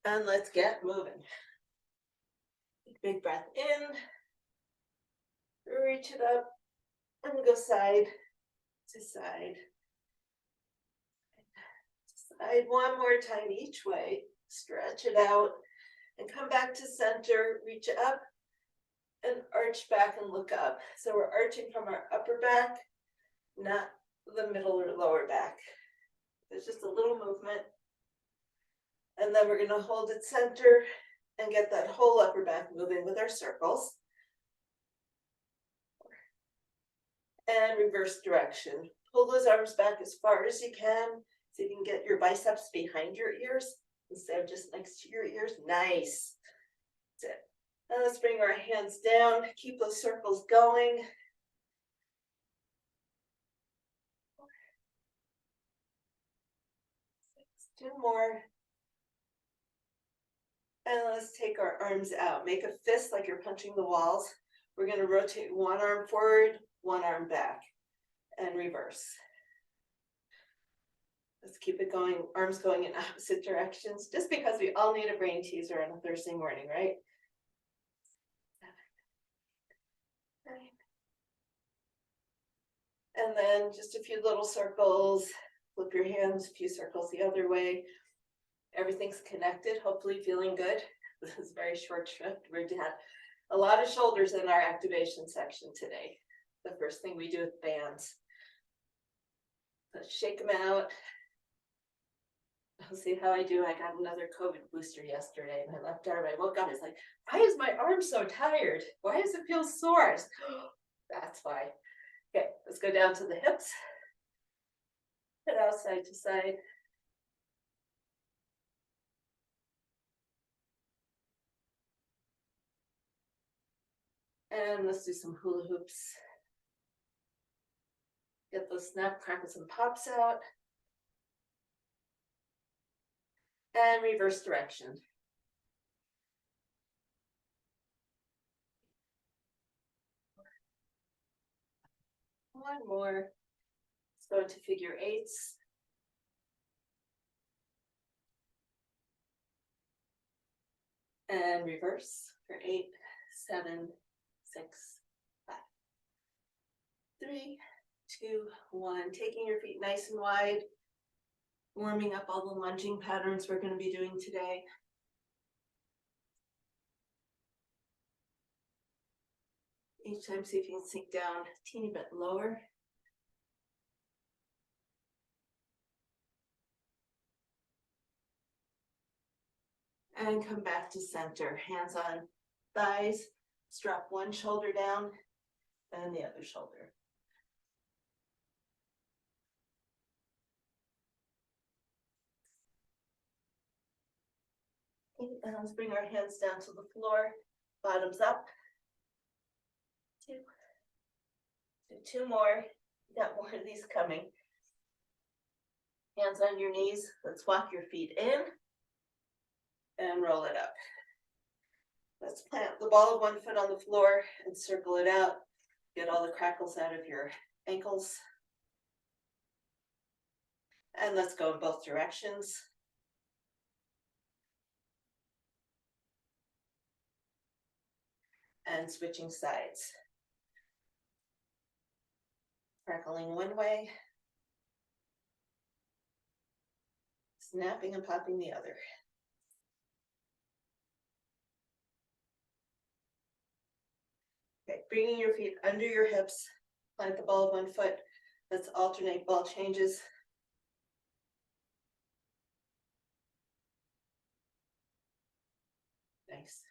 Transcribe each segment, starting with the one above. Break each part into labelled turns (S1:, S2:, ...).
S1: And let's get moving. Big breath in, reach it up, and go side to side. Side one more time each way. Stretch it out and come back to center. Reach up and arch back and look up. So we're arching from our upper back, not the middle or lower back. There's just a little movement. And then we're going to hold it center and get that whole upper back moving with our circles. And reverse direction. Pull those arms back as far as you can so you can get your biceps behind your ears instead of just next to your ears. Nice. That's it. Now let's bring our hands down. Keep those circles going. Two more. And let's take our arms out. Make a fist like you're punching the walls. We're going to rotate one arm forward, one arm back, and reverse. Let's keep it going, arms going in opposite directions, just because we all need a brain teaser on a Thursday morning, right? 7, 9. And then just a few little circles. Flip your hands, a few circles the other way. Everything's connected, hopefully feeling good. This is a very short shift. We're doing a lot of shoulders in our activation section today. The first thing we do with bands. Let's shake them out. I'll see how I do. I got another COVID booster yesterday. My left arm, I woke up, it's like, why is my arm so tired? Why does it feel sore? Like, oh, that's why. Okay, let's go down to the hips. Head out side to side. And let's do some hula hoops. Get those snap, crackles, and pops out. And reverse direction. One more. Let's go into figure eights. And reverse for 8, 7, 6, 5. 3, 2, 1. Taking your feet nice and wide. Warming up all the lunging patterns we're going to be doing today. Each time, see if you can sink down a teeny bit lower. And come back to center. Hands on thighs. Strap one shoulder down and the other shoulder. And let's bring our hands down to the floor. Bottoms up. 2. Do 2 more. Got more of these coming. Hands on your knees. Let's walk your feet in and roll it up. Let's plant the ball of one foot on the floor and circle it out. Get all the crackles out of your ankles. And let's go in both directions. And switching sides. Crackling one way. Snapping and popping the other. Okay, bringing your feet under your hips. Plant the ball of one foot. Let's alternate ball changes. Nice.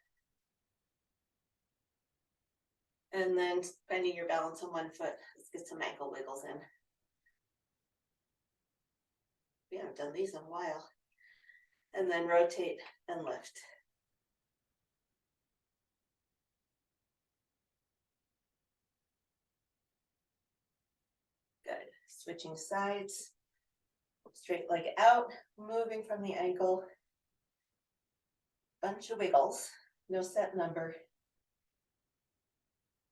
S1: And then finding your balance on one foot. Let's get some ankle wiggles in. We haven't done these in a while. And then rotate and lift. Good. Switching sides. Straight leg out, moving from the ankle. Bunch of wiggles, no set number.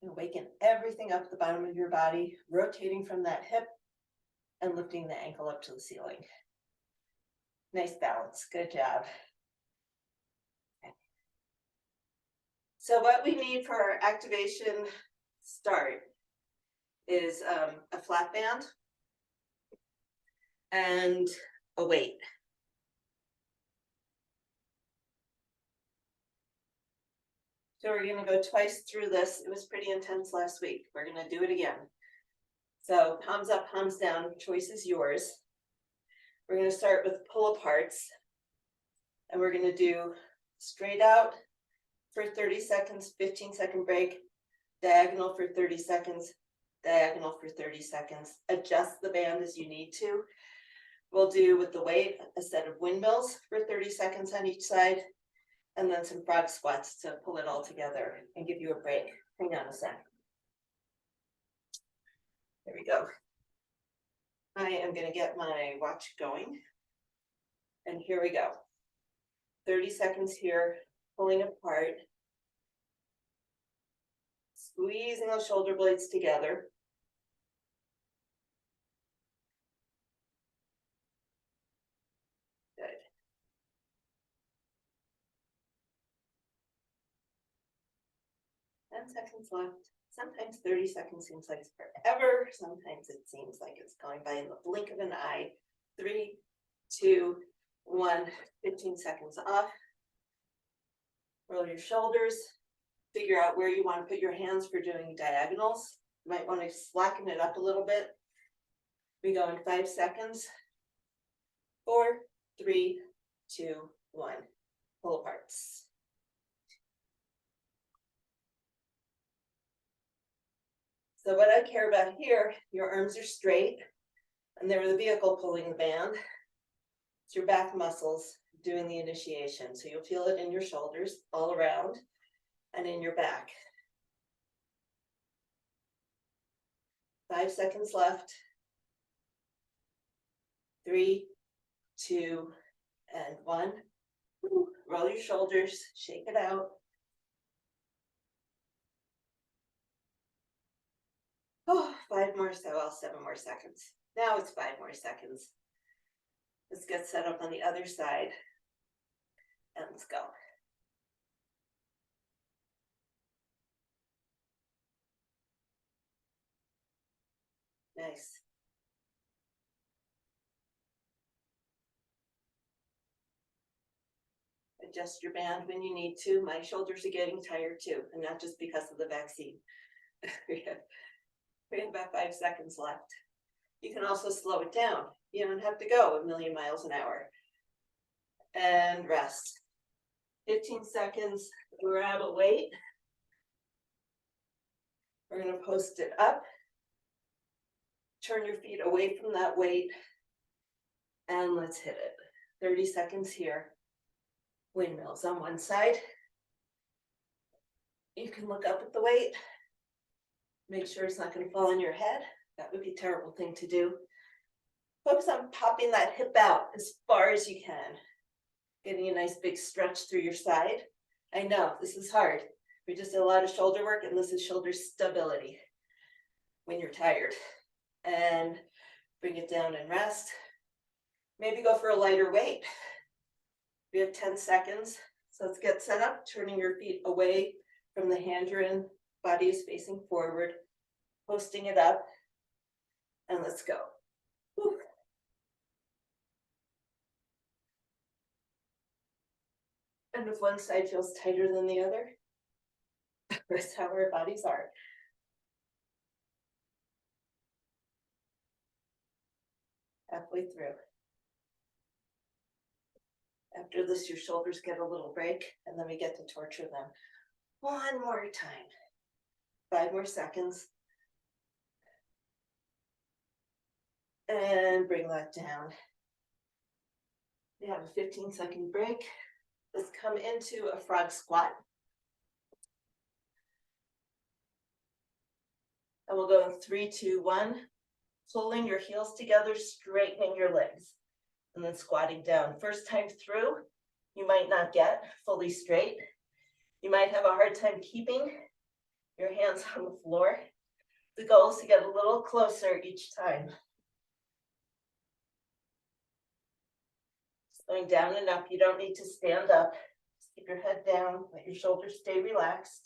S1: And waken everything up at the bottom of your body, rotating from that hip and lifting the ankle up to the ceiling. Nice balance, good job. So what we need for our activation start is a flat band and a weight. So we're gonna go twice through this. It was pretty intense last week. We're gonna do it again. So palms up, palms down, choice is yours. We're gonna start with pull aparts. And we're gonna do straight out for 30 seconds, 15-second break, diagonal for 30 seconds, diagonal for 30 seconds. Adjust the band as you need to. We'll do with the weight a set of windmills for 30 seconds on each side, and then some frog squats to pull it all together and give you a break. Hang on a sec. There we go. I am going to get my watch going. And here we go. 30 seconds here, pulling apart, squeezing those shoulder blades together. Good. 10 seconds left. Sometimes 30 seconds seems like it's forever. Sometimes it seems like it's going by in the blink of an eye. 3, 2, 1, 15 seconds off. Roll your shoulders. Figure out where you want to put your hands for doing diagonals. You might want to slacken it up a little bit. We go in 5 seconds. 4, 3, 2, 1. Pull aparts. So what I care about here, your arms are straight, and they're the vehicle pulling the band. It's your back muscles doing the initiation. So you'll feel it in your shoulders all around and in your back. 5 seconds left. 3, 2, and 1. Roll your shoulders, shake it out. Oh, 5 more, well, 7 more seconds. Now it's 5 more seconds. Let's get set up on the other side. And let's go. Nice. Adjust your band when you need to. My shoulders are getting tired too, and not just because of the vaccine. We have about 5 seconds left. You can also slow it down. You don't have to go a million miles an hour. And rest. 15 seconds, grab a weight. We're going to post it up. Turn your feet away from that weight. And let's hit it. 30 seconds here. Windmills on one side. You can look up at the weight. Make sure it's not going to fall on your head. That would be a terrible thing to do. Focus on popping that hip out as far as you can. Getting a nice big stretch through your side. I know, this is hard. We just did a lot of shoulder work, and this is shoulder stability when you're tired. And bring it down and rest. Maybe go for a lighter weight. We have 10 seconds. So let's get set up, turning your feet away from the hand you're in. Body is facing forward. Posting it up. And let's go. Whew. And if one side feels tighter than the other, that's how our bodies are. Halfway through. After this, your shoulders get a little break, and then we get to torture them. One more time. 5 more seconds. And bring that down. We have a 15-second break. Let's come into a frog squat. And we'll go in 3, 2, 1. Pulling your heels together, straightening your legs. And then squatting down. First time through, you might not get fully straight. You might have a hard time keeping your hands on the floor. The goal is to get a little closer each time. Going down and up, you don't need to stand up. Keep your head down, let your shoulders stay relaxed.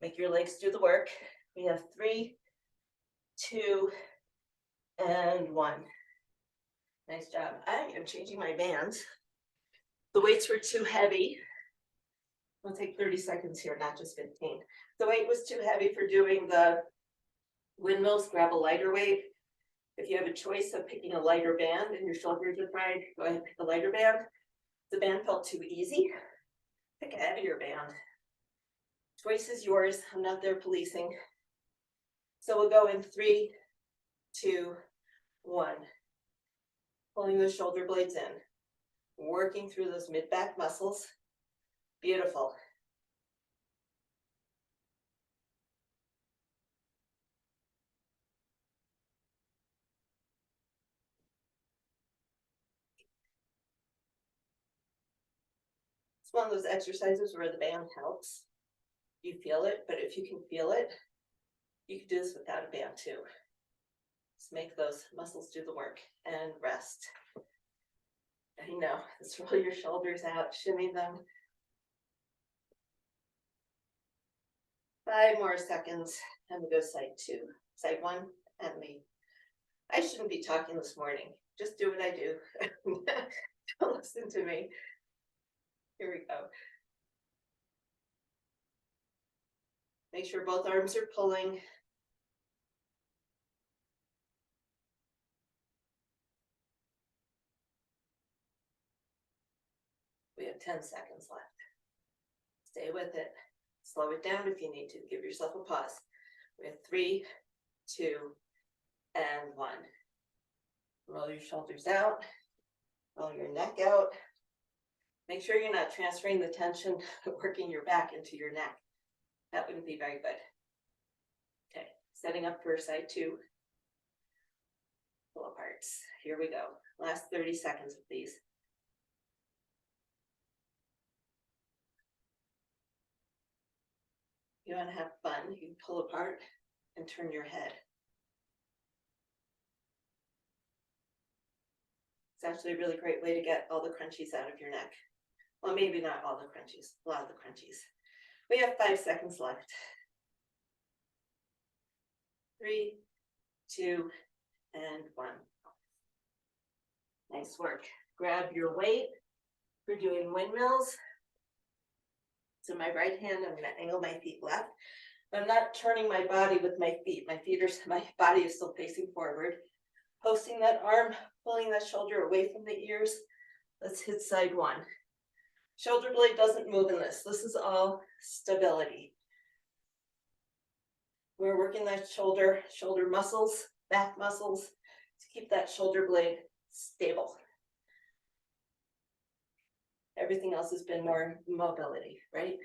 S1: Make your legs do the work. We have 3, 2, and 1. Nice job. I am changing my bands. The weights were too heavy. We'll take 30 seconds here, not just 15. The weight was too heavy for doing the windmills. Grab a lighter weight. If you have a choice of picking a lighter band and your shoulders are fried, go ahead and pick a lighter band. If the band felt too easy, pick a heavier band. Choice is yours. I'm not there policing. So we'll go in 3, 2, 1. Pulling those shoulder blades in. Working through those mid-back muscles. Beautiful. It's one of those exercises where the band helps. You feel it, but if you can feel it, you can do this without a band too. Just make those muscles do the work and rest. I know, just roll your shoulders out, shimmy them. 5 more seconds, and we go side 2. Side 1, and me. I shouldn't be talking this morning. Just do what I do. Don't listen to me. Here we go. Make sure both arms are pulling. We have 10 seconds left. Stay with it. Slow it down if you need to. Give yourself a pause. We have 3, 2, and 1. Roll your shoulders out. Roll your neck out. Make sure you're not transferring the tension, working your back into your neck. That wouldn't be very good. Okay, setting up for side 2. Pull aparts. Here we go. Last 30 seconds of these. You want to have fun, you can pull apart and turn your head. It's actually a really great way to get all the crunchies out of your neck. Well, maybe not all the crunchies, a lot of the crunchies. We have 5 seconds left. 3, 2, and 1. Nice work. Grab your weight. We're doing windmills. So my right hand, I'm going to angle my feet left. I'm not turning my body with my feet. My body is still facing forward. Posting that arm, pulling that shoulder away from the ears. Let's hit side 1. Shoulder blade doesn't move in this. This is all stability. We're working that shoulder muscles, back muscles, to keep that shoulder blade stable. Everything else has been more mobility, right?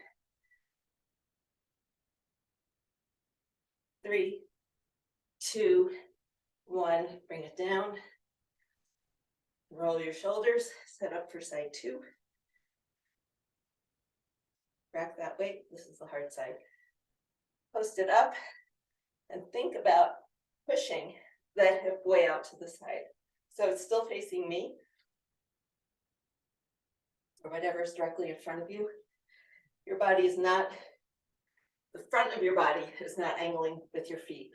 S1: 3, 2, 1, bring it down. Roll your shoulders, set up for side 2. Rack that weight, this is the hard side. Post it up and think about pushing that hip way out to the side. So it's still facing me, or whatever is directly in front of you. Your body is not, the front of your body is not angling with your feet.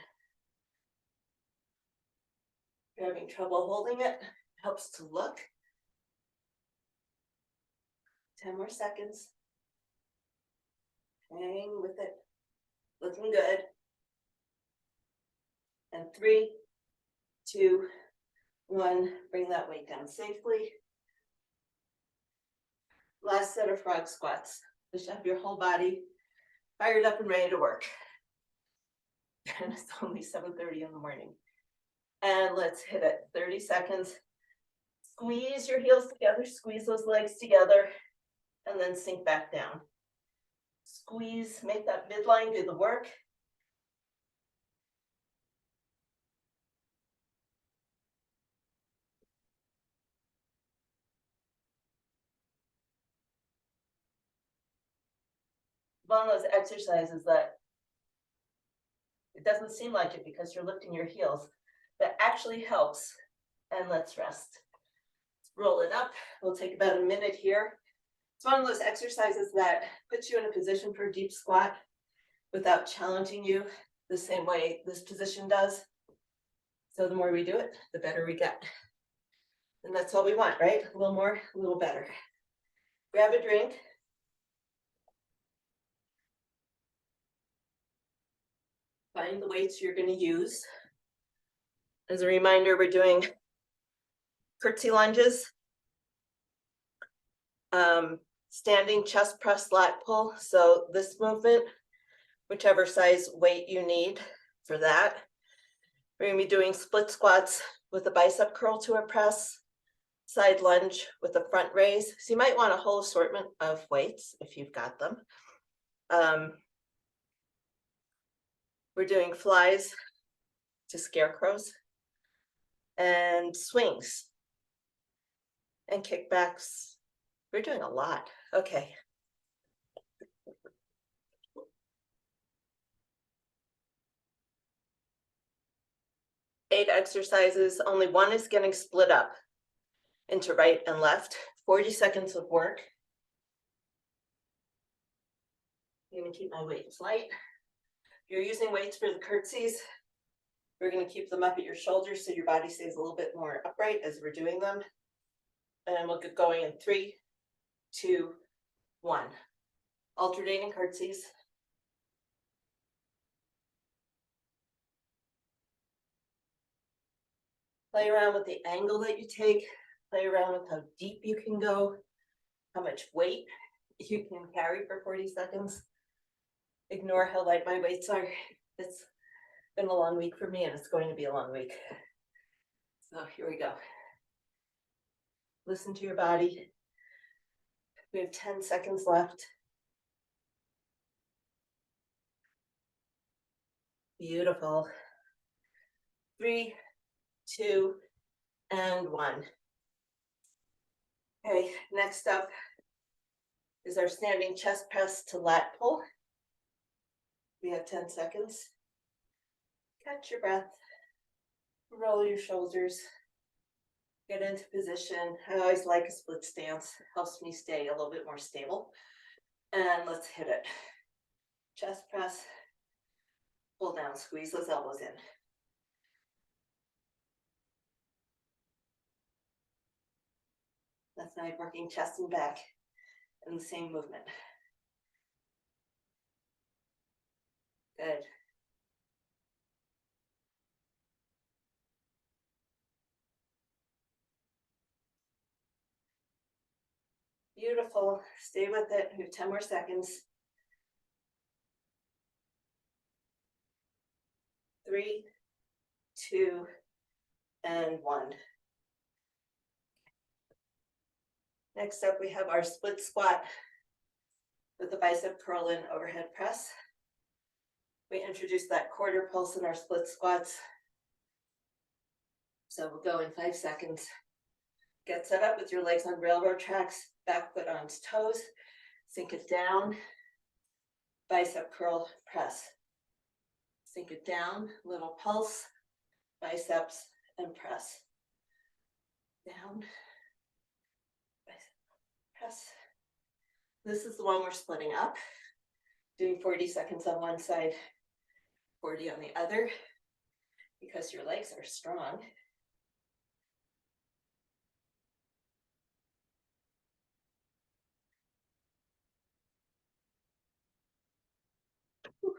S1: If you're having trouble holding it, it helps to look. 10 more seconds. Hang with it. Looking good. And 3, 2, 1, bring that weight down safely. Last set of frog squats. Just have your whole body fired up and ready to work. And it's only 7:30 in the morning. And let's hit it. 30 seconds. Squeeze your heels together, squeeze those legs together, and then sink back down. Squeeze, make that midline do the work. One of those exercises that it doesn't seem like it because you're lifting your heels, that actually helps. And let's rest. Let's roll it up. We'll take about a minute here It's one of those exercises that puts you in a position for a deep squat without challenging you the same way this position does. So the more we do it, the better we get. And that's all we want, right? A little more, a little better. Grab a drink. Find the weights you're going to use. As a reminder, we're doing curtsy lunges, standing chest press lat pull. So this movement, whichever size weight you need for that. We're going to be doing split squats with a bicep curl to a press, side lunge with a front raise. So you might want a whole assortment of weights if you've got them. We're doing flies to scarecrows and swings and kickbacks. We're doing a lot. Okay. Eight exercises, only one is getting split up into right and left. 40 seconds of work. I'm going to keep my weights light. If you're using weights for the curtsies, we're going to keep them up at your shoulders so your body stays a little bit more upright as we're doing them. And we'll get going in 3, 2, 1. Alternating curtsies. Play around with the angle that you take. Play around with how deep you can go, how much weight you can carry for 40 seconds. Ignore how light my weights are. It's been a long week for me, and it's going to be a long week. So here we go. Listen to your body. We have 10 seconds left. Beautiful. 3, 2, and 1. Okay, next up is our standing chest press to lat pull. We have 10 seconds. Catch your breath. Roll your shoulders. Get into position. I always like a split stance. Helps me stay a little bit more stable. And let's hit it. Chest press. Pull down. Squeeze those elbows in. That's nice, working chest and back in the same movement. Good. Beautiful. Stay with it. We have 10 more seconds. 3, 2, and 1. Next up, we have our split squat with the bicep curl in overhead press. We introduced that quarter pulse in our split squats. So we'll go in 5 seconds. Get set up with your legs on railroad tracks, back foot on toes, sink it down, bicep curl press. Sink it down, little pulse, biceps, and press. Down, bicep, press. This is the one we're splitting up, doing 40 seconds on one side, 40 on the other, because your legs are strong. Whew.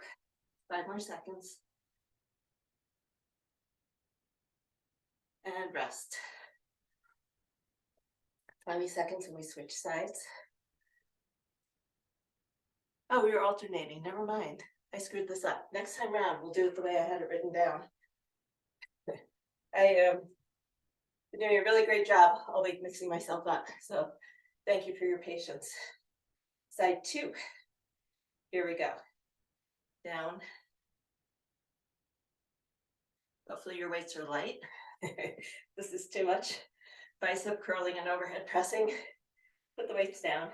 S1: 5 more seconds. And rest. 20 seconds and we switch sides. Oh, we were alternating. Never mind. I screwed this up. Next time around, we'll do it the way I had it written down. I am doing a really great job all week mixing myself up. So thank you for your patience. Side 2. Here we go. Down. Hopefully your weights are light. This is too much. Bicep curling and overhead pressing. Put the weights down.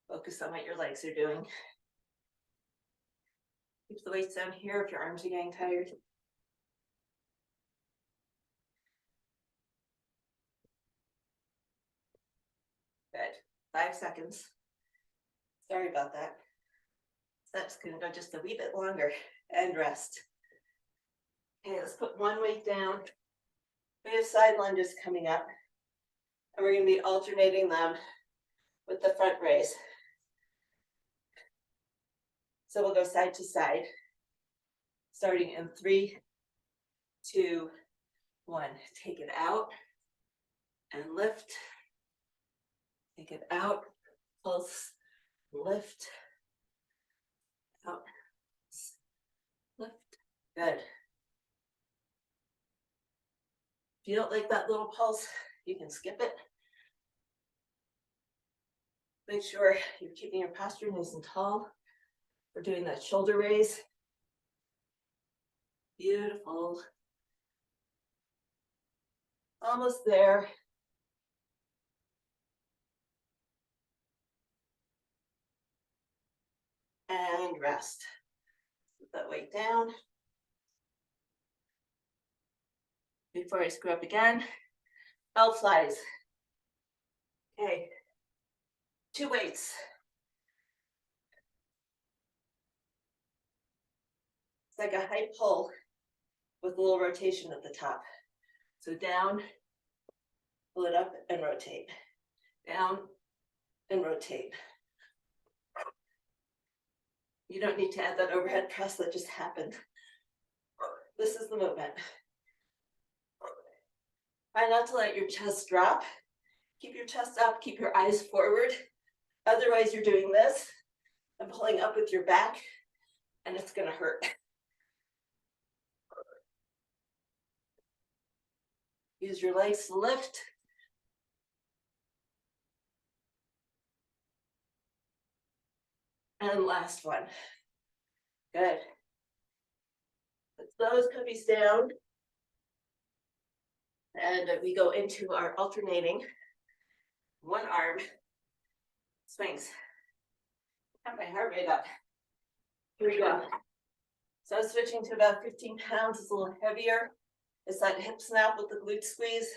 S1: Focus on what your legs are doing. Keep the weights down here if your arms are getting tired. Good. 5 seconds. Sorry about that. That's gonna go just a wee bit longer and rest. Okay, let's put one weight down. We have side lunges coming up, and we're gonna be alternating them with the front raise. So we'll go side to side, starting in 3, 2, 1. Take it out and lift. Take it out, pulse, lift, out, lift. Good. If you don't like that little pulse, you can skip it. Make sure you're keeping your posture nice and tall. We're doing that shoulder raise. Beautiful. Almost there. And rest. Put that weight down. Before I screw up again, elf flies. Okay, 2 weights. It's like a high pull with a little rotation at the top. So down, pull it up and rotate. Down and rotate. You don't need to add that overhead press that just happened. This is the movement. Try not to let your chest drop. Keep your chest up, keep your eyes forward. Otherwise, you're doing this and pulling up with your back, and it's gonna hurt. Use your legs to lift. And last one. Good. Put those puppies down. And we go into our alternating 1 arm swings. Have my heart rate up. Here we go. So I'm switching to about 15 pounds. It's a little heavier. It's that hip snap with the glute squeeze.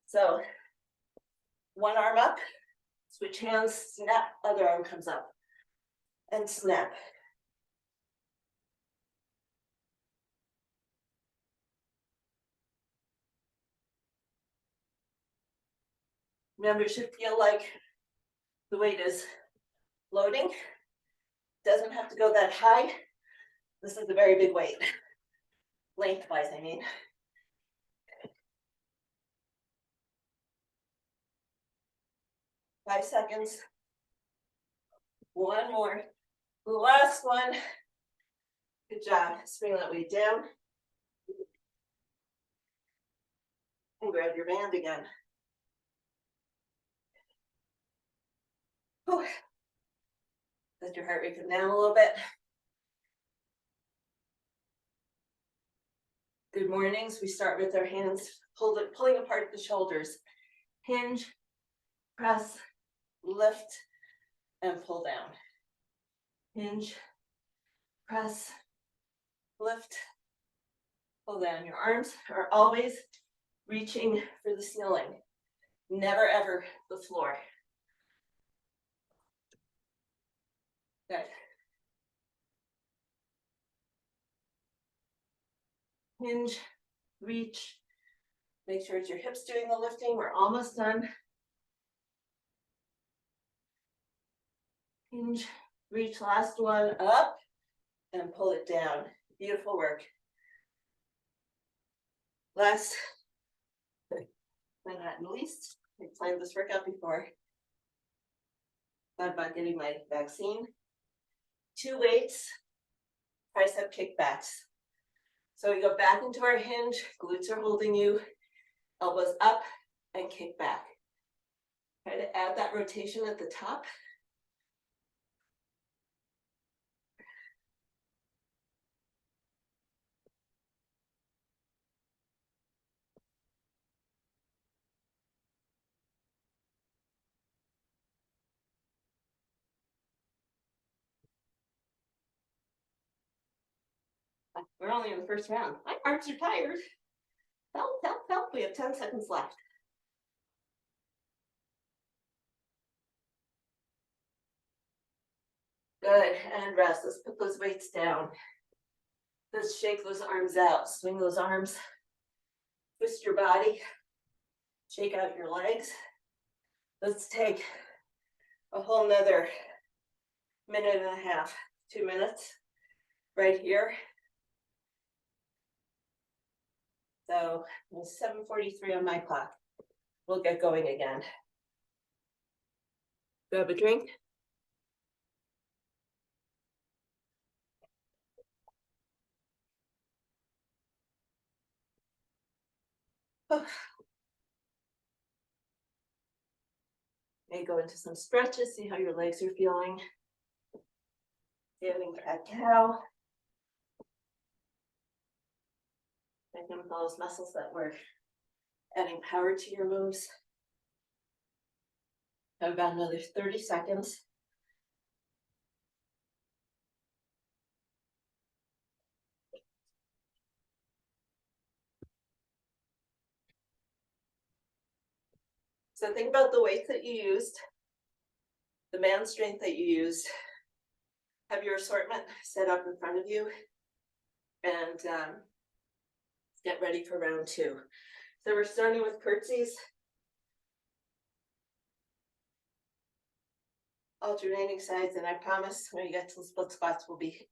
S1: So 1 arm up, switch hands, snap, other arm comes up, and snap. Remember, it should feel like the weight is floating. Doesn't have to go that high. This is a very big weight. Lengthwise, I mean. 5 seconds. 1 more. The last one. Good job. Swing that weight down. And grab your band again. Whew. Let your heart rate come down a little bit. Good mornings. We start with our hands pulling apart the shoulders. Hinge, press, lift, and pull down. Hinge, press, lift, pull down. Your arms are always reaching for the ceiling, never ever the floor. Good. Hinge, reach. Make sure it's your hips doing the lifting. We're almost done. Hinge, reach, last one, up, and pull it down. Beautiful work. Last, but not least, I planned this workout before. Thought about getting my vaccine. 2 weights, tricep kickbacks. So we go back into our hinge, glutes are holding you, elbows up and kick back. Try to add that rotation at the top. We're only in the first round. My arms are tired. Help, help, help. We have 10 seconds left. Good, and rest. Let's put those weights down. Let's shake those arms out, swing those arms, twist your body, shake out your legs. Let's take a whole nother minute and a half, 2 minutes right here. So it's 7:43 on my clock. We'll get going again. Grab a drink. Oh. May go into some stretches, see how your legs are feeling. Standing cat cow. Making those muscles that were adding power to your moves. Have about another 30 seconds. So think about the weights that you used, the man strength that you used. Have your assortment set up in front of you, and get ready for round 2. So we're starting with curtsies, alternating sides, and I promise when you get to the split squats, we'll be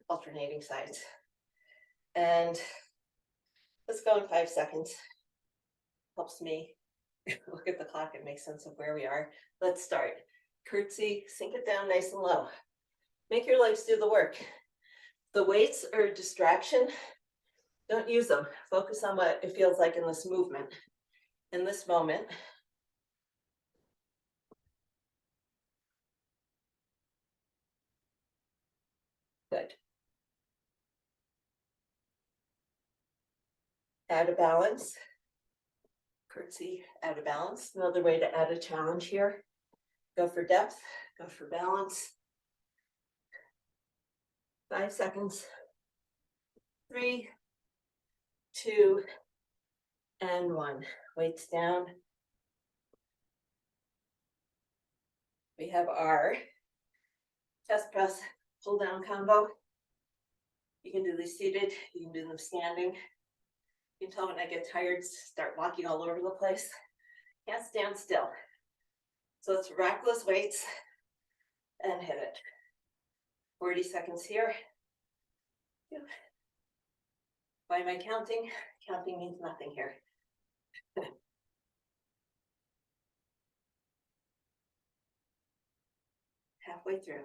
S1: alternating sides. And let's go in 5 seconds. Helps me look at the clock and make sense of where we are. Let's start. Curtsy, sink it down nice and low. Make your legs do the work. The weights are a distraction. Don't use them. Focus on what it feels like in this movement, in this moment. Good. Add a balance. Curtsy, add a balance. Another way to add a challenge here. Go for depth, go for balance. 5 seconds. 3, 2, and 1. Weights down. We have our chest press pull down combo. You can do these seated, you can do them standing. You can tell when I get tired, start walking all over the place. Can't stand still. So let's rack those weights and hit it. 40 seconds here. Why am I counting? Counting means nothing here. Halfway through.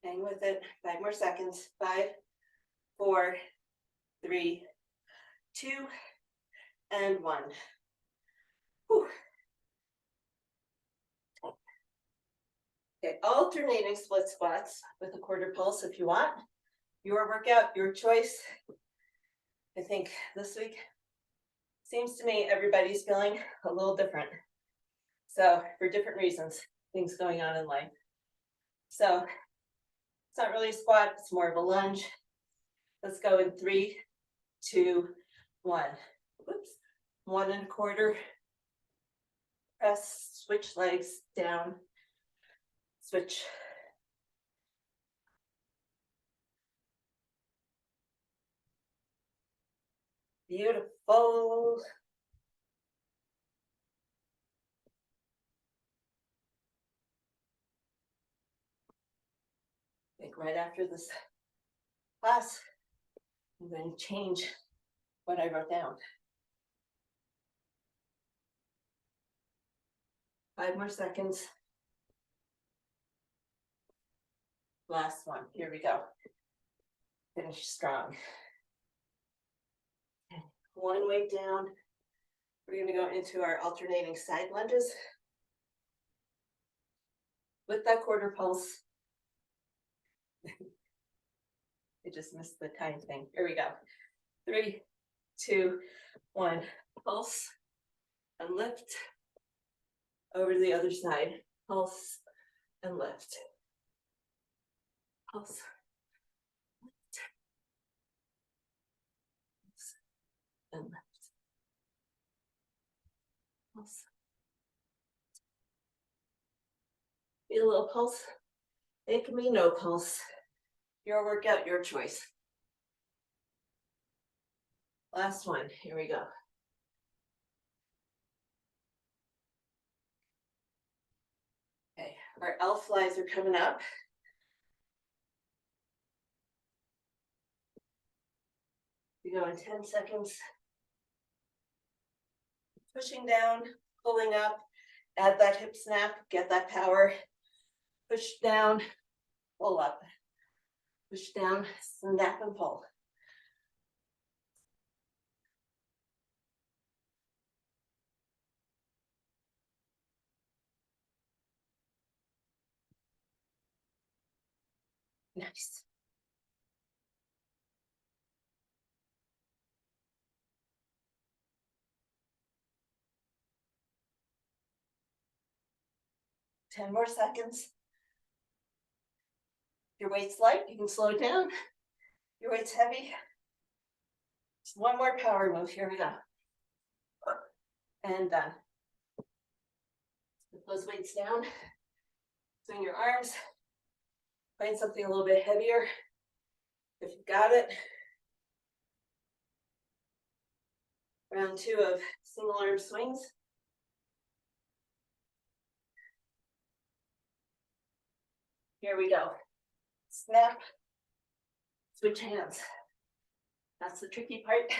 S1: Hang with it. 5 more seconds. 5, 4, 3, 2, and 1. Whew. Okay, alternating split squats with a quarter pulse if you want. Your workout, your choice. I think this week seems to me everybody's feeling a little different. So for different reasons, things going on in life. So it's not really a squat, it's more of a lunge. Let's go in 3, 2, 1. Whoops. 1 1/4. Press, switch legs down, switch. Beautiful. I think right after this class, I'm going to change what I wrote down. 5 more seconds. Last one. Here we go. Finish strong. 1 weight down. We're going to go into our alternating side lunges with that quarter pulse. I just missed the time thing. Here we go. 3, 2, 1. Pulse and lift. Over to the other side. Pulse and lift. Pulse Pulse. Feel a little pulse. It can be no pulse. Your workout, your choice. Last one, here we go. Okay, our elf flies are coming up. We go in 10 seconds. Pushing down, pulling up, add that hip snap, get that power. Push down, pull up. Push down, snap and pull. Nice. Ten more seconds. Your weight's light, you can slow it down. Your weight's heavy. Just one more power move, here we go. And done. Put those weights down. Swing your arms. Find something a little bit heavier. If you've got it. Round 2 of single arm swings. Here we go. Snap. Switch hands. That's the tricky part.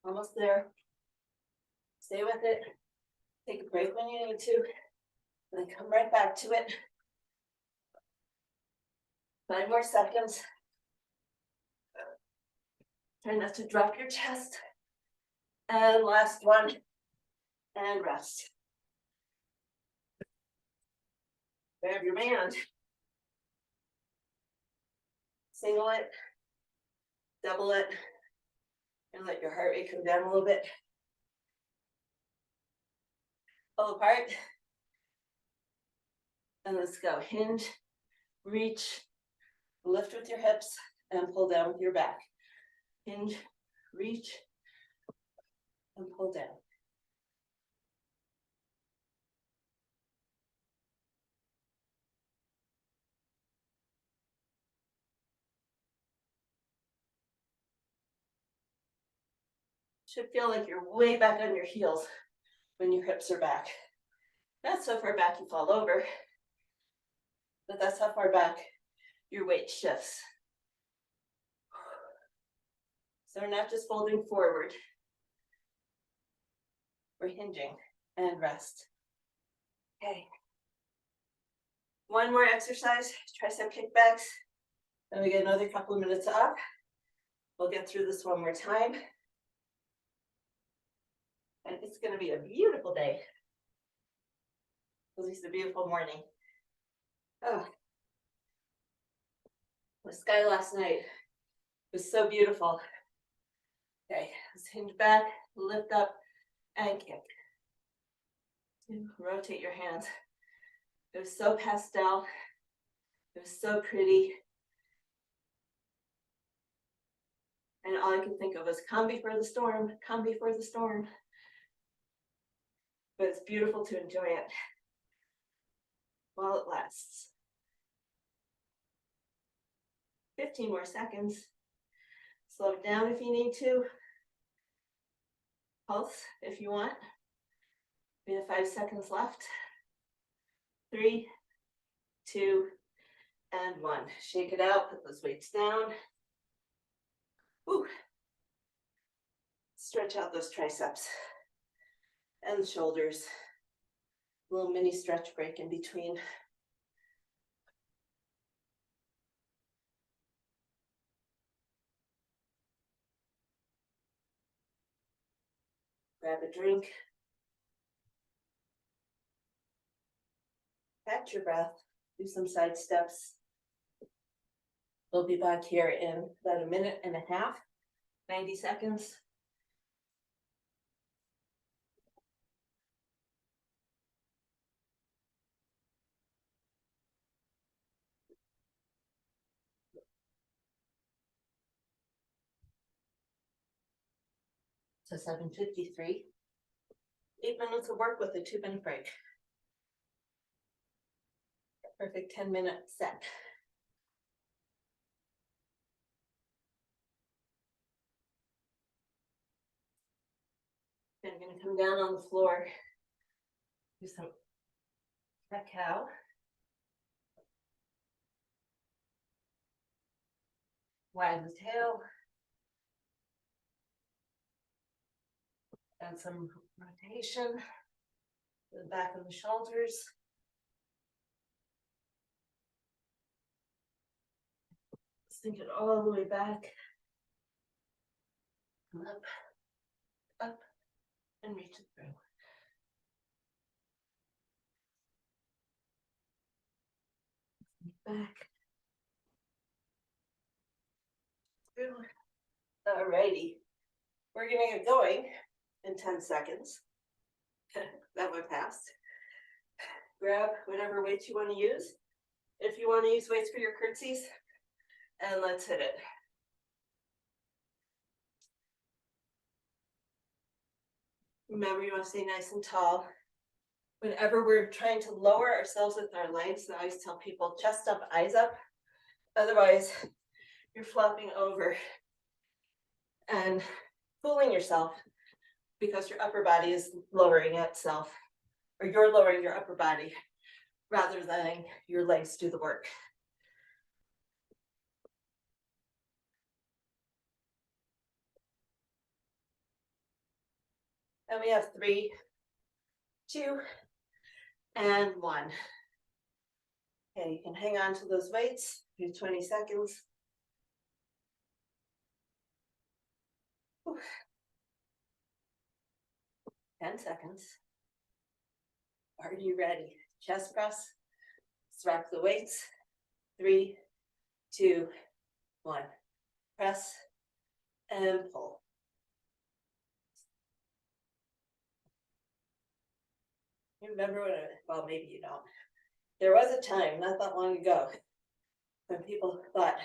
S1: Almost there. Stay with it. Take a break when you need to. And then come right back to it. 5 more seconds. Try not to drop your chest. And last one. And rest. Grab your band. Single it. Double it. And let your heart rate come down a little bit. Pull apart. And let's go. Hinge, reach, lift with your hips, and pull down with your back. Hinge, reach, and pull down. Should feel like you're way back on your heels when your hips are back. Not so far back you fall over, but that's how far back your weight shifts. So we're not just folding forward. We're hinging and rest. Okay. One more exercise, tricep kickbacks. Then we get another couple of minutes off. We'll get through this one more time. And it's gonna be a beautiful day. At least a beautiful morning. Oh. The sky last night was so beautiful. Okay, let's hinge back, lift up, and kick. Rotate your hands. It was so pastel. It was so pretty. And all I could think of was come before the storm, come before the storm. But it's beautiful to enjoy it while it lasts. 15 more seconds. Slow it down if you need to. Pulse if you want. We have 5 seconds left. 3, 2, and 1. Shake it out, put those weights down. Whew. Stretch out those triceps and the shoulders. A little mini stretch break in between. Grab a drink. Catch your breath. Do some side steps. We'll be back here in about a minute and a half, 90 seconds. So 7:53. 8 minutes of work with a 2-minute break. Perfect 10-minute set. Then I'm going to come down on the floor, do some cat cow. Wag the tail. And some rotation to the back of the shoulders. Sink it all the way back. Up, up, and reach it through. Back. Through. Alrighty. We're gonna get going in 10 seconds. That went fast. Grab whatever weights you want to use. If you want to use weights for your curtsies, and let's hit it. Remember, you want to stay nice and tall. Whenever we're trying to lower ourselves with our legs, I always tell people chest up, eyes up. Otherwise, you're flopping over and fooling yourself because your upper body is lowering itself, or you're lowering your upper body rather than your legs do the work. And we have 3, 2, and 1. Okay, you can hang on to those weights, do 20 seconds. Oof. 10 seconds. Are you ready? Chest press. Strap the weights. 3, 2, 1. Press and pull. You remember when, well, maybe you don't. There was a time, not that long ago, when people thought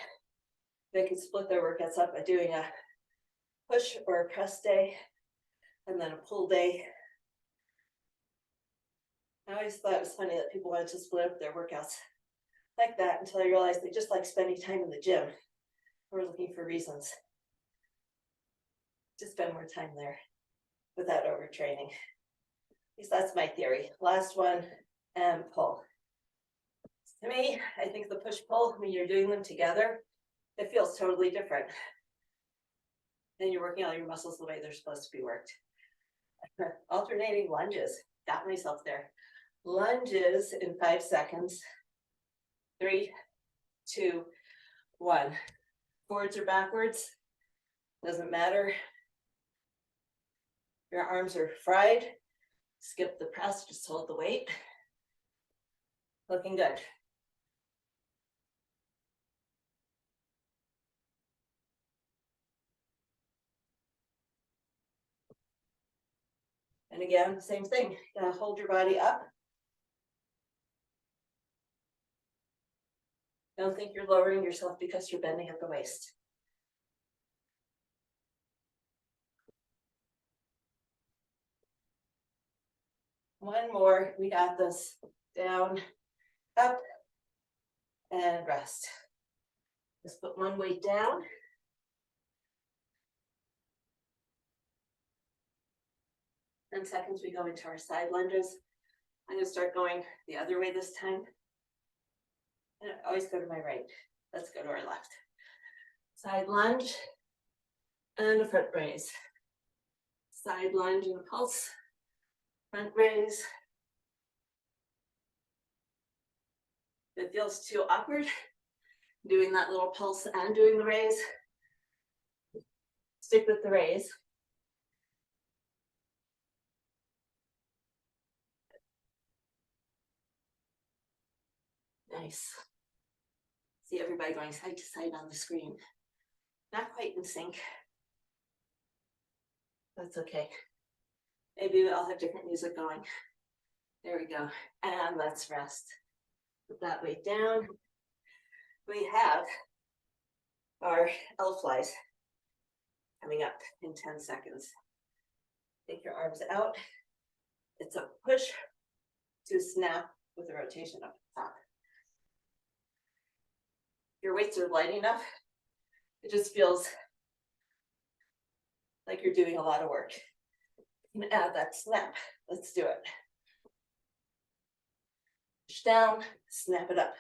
S1: they could split their workouts up by doing a push or a press day and then a pull day. I always thought it was funny that people wanted to split up their workouts like that until I realized they just like spending time in the gym. We're looking for reasons to spend more time there without overtraining. At least that's my theory. Last one, and pull. To me, I think the push-pull, when you're doing them together, it feels totally different. Then you're working all your muscles the way they're supposed to be worked. Alternating lunges. Got myself there. Lunges in 5 seconds. 3, 2, 1. Forwards or backwards, doesn't matter. Your arms are fried. Skip the press, just hold the weight. Looking good. And again, same thing. You gotta hold your body up. Don't think you're lowering yourself because you're bending at the waist. One more, we got this. Down, up, and rest. Just put one weight down. In seconds, we go into our side lunges. I'm gonna start going the other way this time. And I always go to my right. Let's go to our left. Side lunge and a front raise. Side lunge and a pulse. Front raise. If it feels too awkward, doing that little pulse and doing the raise, stick with the raise. Nice. See everybody going side to side on the screen. Not quite in sync. That's okay. Maybe we all have different music going. There we go. And let's rest. Put that weight down. We have our elf flies coming up in 10 seconds. Take your arms out. It's a push to snap with a rotation up top. Your weights are light enough. It just feels like you're doing a lot of work. You can add that snap. Let's do it. Push down, snap it up.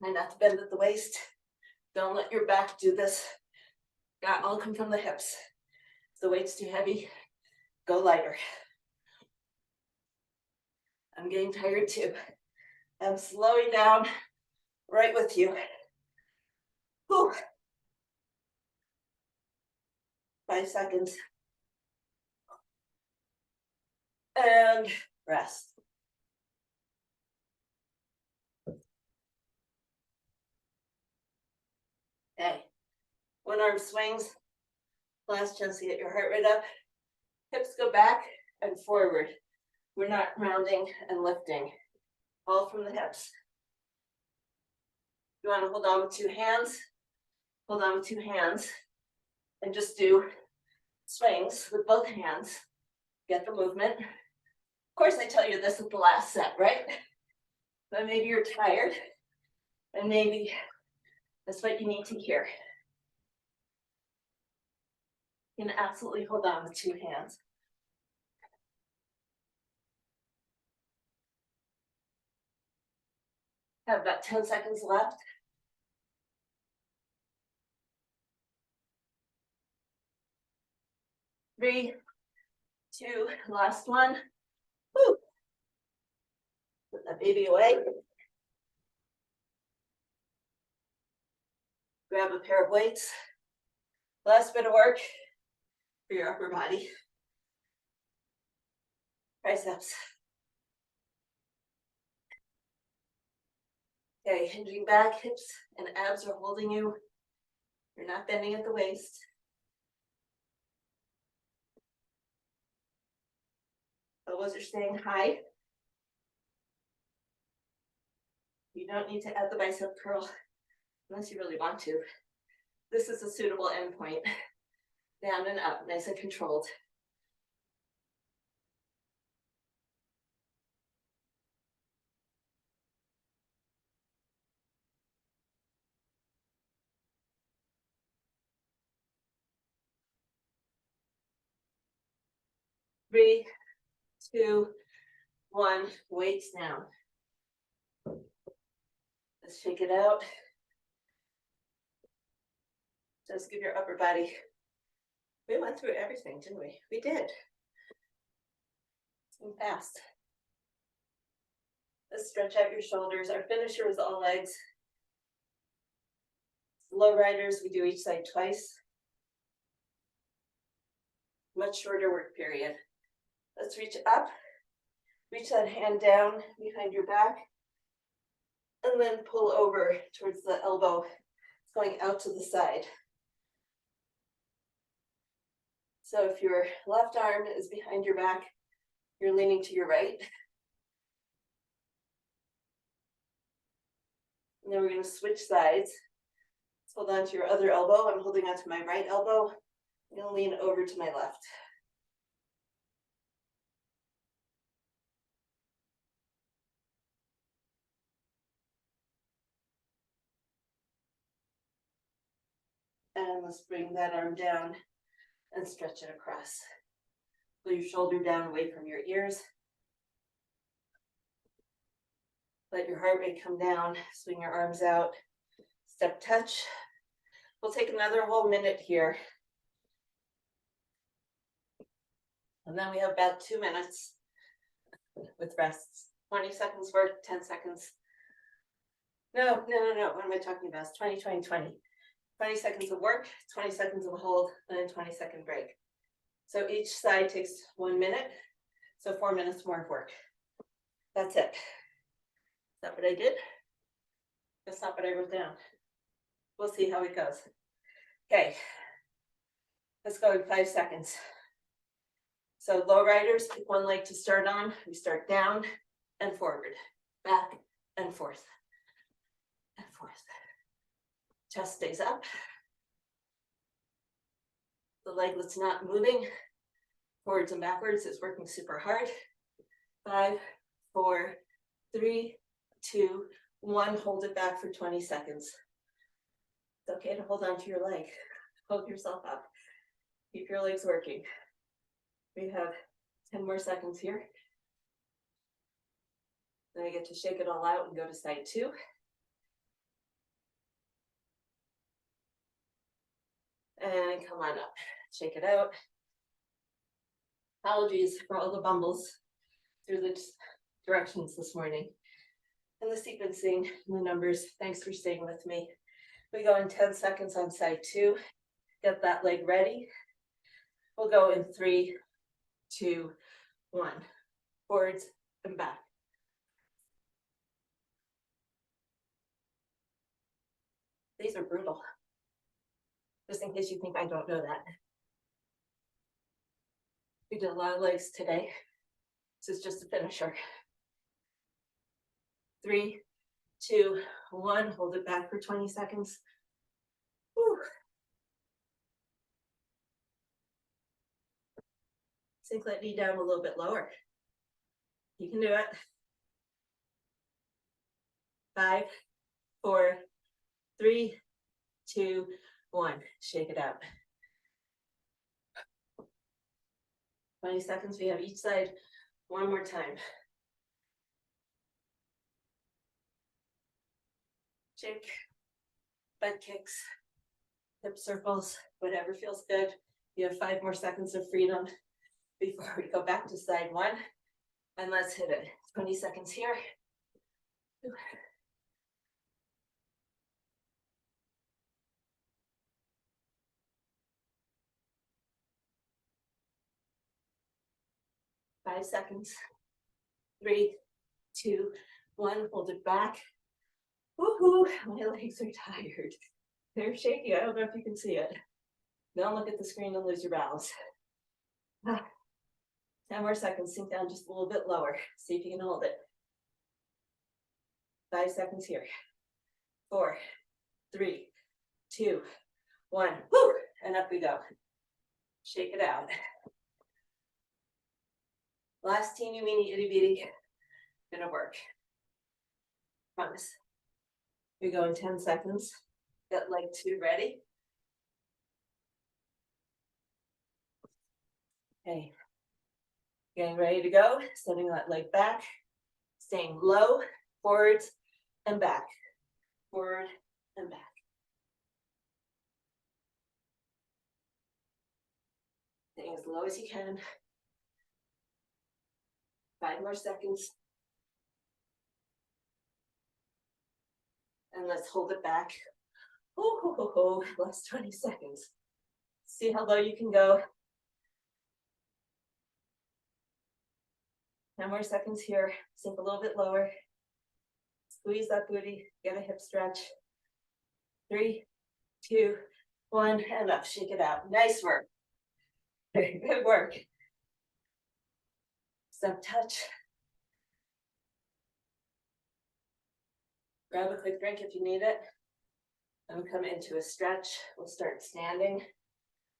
S1: Try not to bend at the waist. Don't let your back do this. Got all come from the hips. If the weight's too heavy, go lighter. I'm getting tired too. I'm slowing down right with you. Whew. 5 seconds. And rest. Okay. One arm swings. Last chance to get your heart rate up. Hips go back and forward. We're not rounding and lifting. All from the hips. You want to hold on with 2 hands. Hold on with 2 hands. And just do swings with both hands. Get the movement. Of course, I tell you this at the last set, right? But maybe you're tired. And maybe that's what you need to hear. You can absolutely hold on with 2 hands. Have about 10 seconds left. 3, 2, last one. Woo. Put that baby away. Grab a pair of weights. Last bit of work for your upper body. Triceps. Okay, hinging back, hips and abs are holding you. You're not bending at the waist. Elbows are staying high. You don't need to add the bicep curl unless you really want to. This is a suitable endpoint. Down and up, nice and controlled. Three, 2, 1, weights down. Let's shake it out. Just give your upper body. We went through everything, didn't we? We did. It's fast. Let's stretch out your shoulders. Our finisher is all legs. Low riders, we do each side twice. Much shorter work period. Let's reach up. Reach that hand down behind your back. And then pull over towards the elbow. It's going out to the side. So if your left arm is behind your back, you're leaning to your right. And then we're going to switch sides. Hold on to your other elbow. I'm holding on to my right elbow. I'm going to lean over to my left. And let's bring that arm down and stretch it across. Pull your shoulder down away from your ears. Let your heart rate come down. Swing your arms out. Step touch. We'll take another whole minute here. And then we have about 2 minutes with rests. 20 seconds work, 10 seconds. No. What am I talking about? It's 20, 20, 20. 20 seconds of work, 20 seconds of hold, and then 20-second break. So each side takes 1 minute. So 4 minutes more of work. That's it. Is that what I did? That's not what I wrote down. We'll see how it goes. Okay. Let's go in 5 seconds. So low riders, pick one leg to start on. We start down and forward, back and forth, and forth. Chest stays up. The leg that's not moving forwards and backwards is working super hard. 5, 4, 3, 2, 1. Hold it back for 20 seconds. It's okay to hold on to your leg. Hold yourself up. Keep your legs working. We have 10 more seconds here. Then I get to shake it all out and go to side 2. And come on up. Shake it out. Apologies for all the bumbles through the directions this morning. And the sequencing, the numbers, thanks for staying with me. We go in 10 seconds on side 2. Get that leg ready. We'll go in 3, 2, 1. Forwards and back. These are brutal. Just in case you think I don't know that. We did a lot of legs today. This is just a finisher. 3, 2, 1. Hold it back for 20 seconds. Whew. Sink that knee down a little bit lower. You can do it. 5, 4, 3, 2, 1. Shake it out. 20 seconds. We have each side. One more time. Shake. Butt kicks. Hip circles. Whatever feels good. You have 5 more seconds of freedom before we go back to side 1. And let's hit it. 20 seconds here. 5 seconds. 3, 2, 1. Hold it back. Woohoo! My legs are tired. They're shaky. I don't know if you can see it. Don't look at the screen and lose your balance. 10 more seconds. Sink down just a little bit lower. See if you can hold it. 5 seconds here. 4, 3, 2, 1. Woo! And up we go. Shake it out. Last teeny weeny itty bitty. Gonna work. Promise. We go in 10 seconds. Get leg 2 ready. Okay. Getting ready to go. Setting that leg back. Staying low. Forwards and back. Forward and back. Staying as low as you can. 5 more seconds. And let's hold it back. Oh, last 20 seconds. See how low you can go. 10 more seconds here. Sink a little bit lower. Squeeze that booty. Get a hip stretch. 3, 2, 1, and up. Shake it out. Nice work. Good work. Step touch. Grab a quick drink if you need it. And come into a stretch. We'll start standing.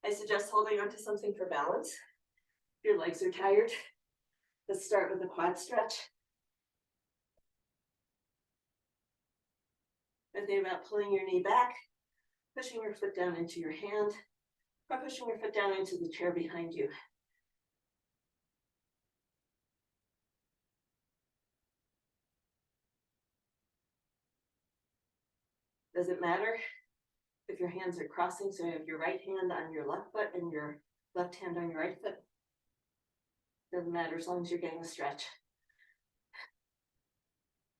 S1: I suggest holding onto something for balance. If your legs are tired, let's start with a quad stretch. And think about pulling your knee back, pushing your foot down into your hand, or pushing your foot down into the chair behind you. Does it matter if your hands are crossing, so you have your right hand on your left foot and your left hand on your right foot? Doesn't matter as long as you're getting a stretch.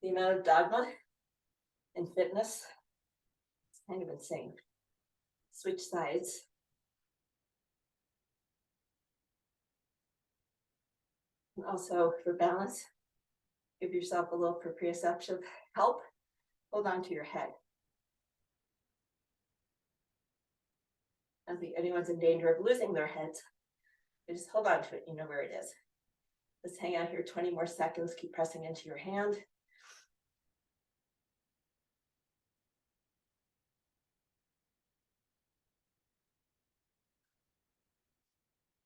S1: The amount of dogma in fitness is kind of insane. Switch sides. And also for balance, give yourself a little proprioceptive help. Hold on to your head. I don't think anyone's in danger of losing their heads. You just hold on to it, you know where it is. Let's hang out here 20 more seconds, keep pressing into your hand.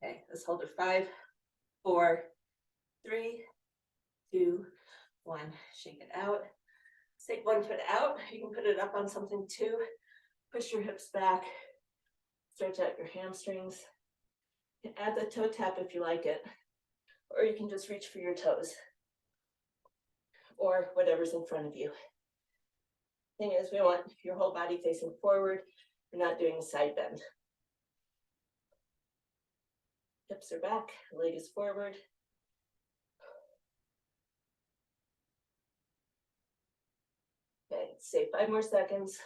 S1: Okay, let's hold it 5, 4, 3, 2, 1. Shake it out. Take one foot out. You can put it up on something too. Push your hips back. Stretch out your hamstrings. You can add the toe tap if you like it, or you can just reach for your toes or whatever's in front of you. Thing is, we want your whole body facing forward. You're not doing a side bend. Hips are back, leg is forward. Okay, stay 5 more seconds.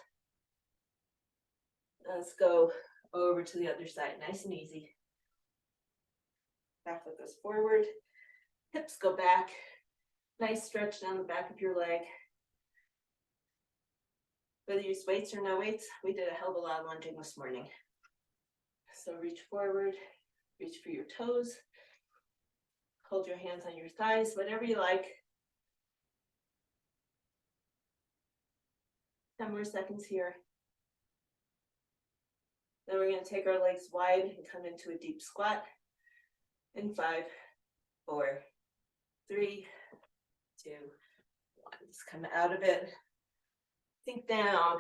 S1: Let's go over to the other side, nice and easy. Back foot goes forward, hips go back. Nice stretch down the back of your leg. Whether you use weights or no weights, we did a hell of a lot of lunging this morning. So reach forward, reach for your toes. Hold your hands on your thighs, whatever you like. 10 more seconds here. Then we're going to take our legs wide and come into a deep squat. In 5, 4, 3, 2, 1. Just come out of it. Sink down.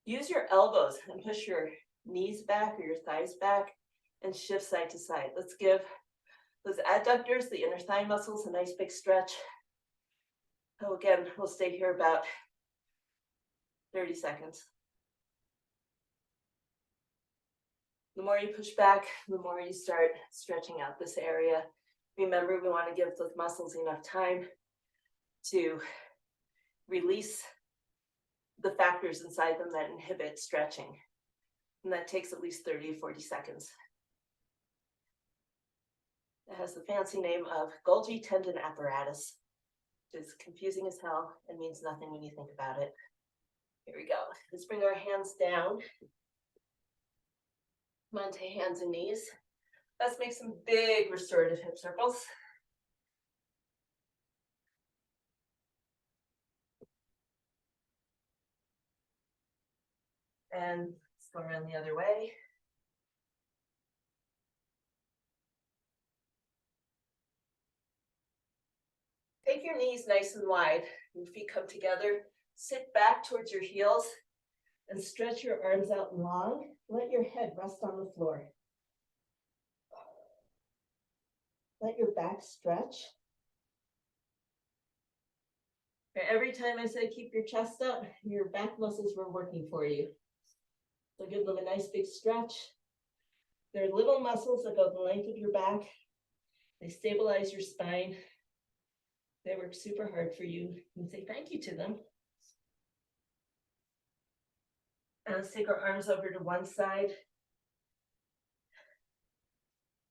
S1: Use your elbows and push your knees back or your thighs back and shift side to side. Let's give those adductors, the inner thigh muscles, a nice big stretch. So again, we'll stay here about 30 seconds. The more you push back, the more you start stretching out this area. Remember, we want to give those muscles enough time to release the factors inside them that inhibit stretching. And that takes at least 30 to 40 seconds. It has the fancy name of Golgi tendon apparatus, which is confusing as hell and means nothing when you think about it. Here we go. Let's bring our hands down. Come on to hands and knees. Let's make some big restorative hip circles. And let's go around the other way. Take your knees nice and wide. Your feet come together. Sit back towards your heels and stretch your arms out long. Let your head rest on the floor. Let your back stretch. Every time I say keep your chest up, your back muscles were working for you. So give them a nice big stretch. They're little muscles that go the length of your back. They stabilize your spine. They work super hard for you. And say thank you to them. And let's take our arms over to one side.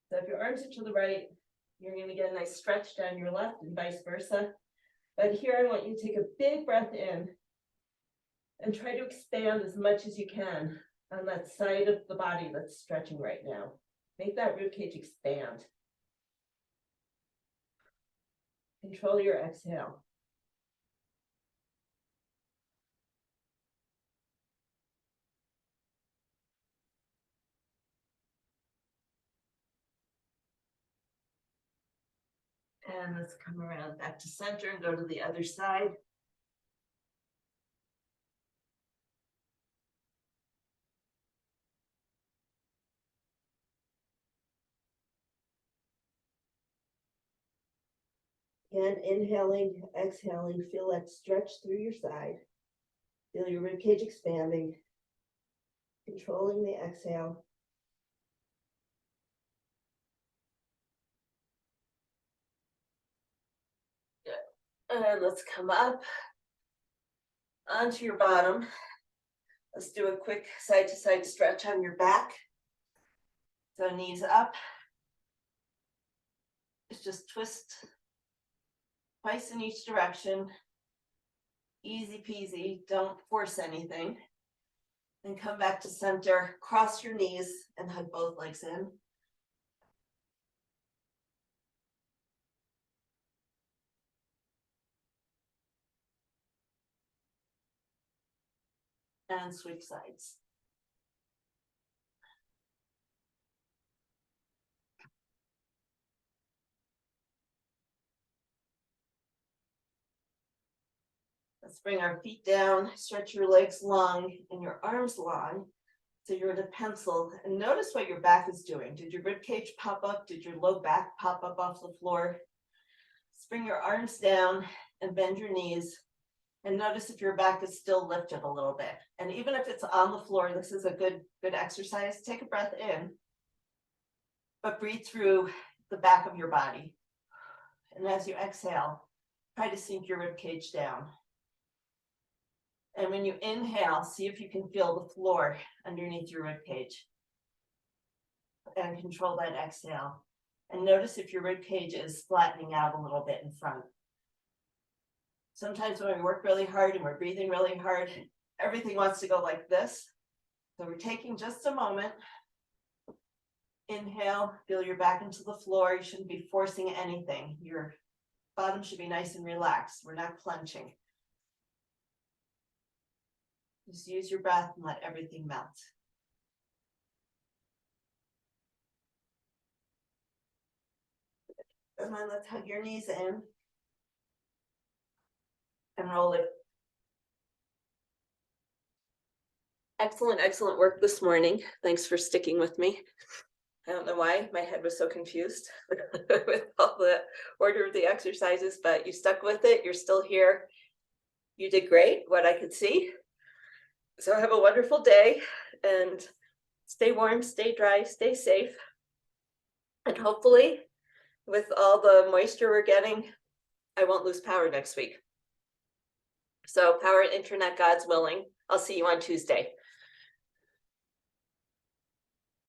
S1: So if your arms are to the right, you're going to get a nice stretch down your left and vice versa. But here I want you to take a big breath in and try to expand as much as you can on that side of the body that's stretching right now. Make that ribcage expand. Control your exhale. And let's come around back to center and go to the other side. Again, inhaling, exhaling, feel that stretch through your side. Feel your ribcage expanding. Controlling the exhale. Good. And let's come up onto your bottom. Let's do a quick side to side stretch on your back. So knees up. Just twist twice in each direction. Easy peasy, don't force anything. Then come back to center, cross your knees and hug both legs in. And switch sides. Let's bring our feet down, stretch your legs long and your arms long. So you're in a pencil, and notice what your back is doing. Did your rib cage pop up? Did your low back pop up off the floor? Let's bring your arms down and bend your knees. And notice if your back is still lifted a little bit. And even if it's on the floor, this is a good exercise. Take a breath in, but breathe through the back of your body. And as you exhale, try to sink your rib cage down. And when you inhale, see if you can feel the floor underneath your rib cage. And control that exhale. And notice if your rib cage is flattening out a little bit in front. Sometimes when we work really hard and we're breathing really hard, everything wants to go like this. So we're taking just a moment. Inhale, feel your back into the floor. You shouldn't be forcing anything. Your bottom should be nice and relaxed. We're not clenching. Just use your breath and let everything melt. And then let's hug your knees in and roll it. Excellent, excellent work this morning. Thanks for sticking with me. I don't know why my head was so confused with all the order of the exercises, but you stuck with it. You're still here. You did great, what I could see. So have a wonderful day and stay warm, stay dry, stay safe. And hopefully with all the moisture we're getting, I won't lose power next week. So power and internet, God's willing. I'll see you on Tuesday.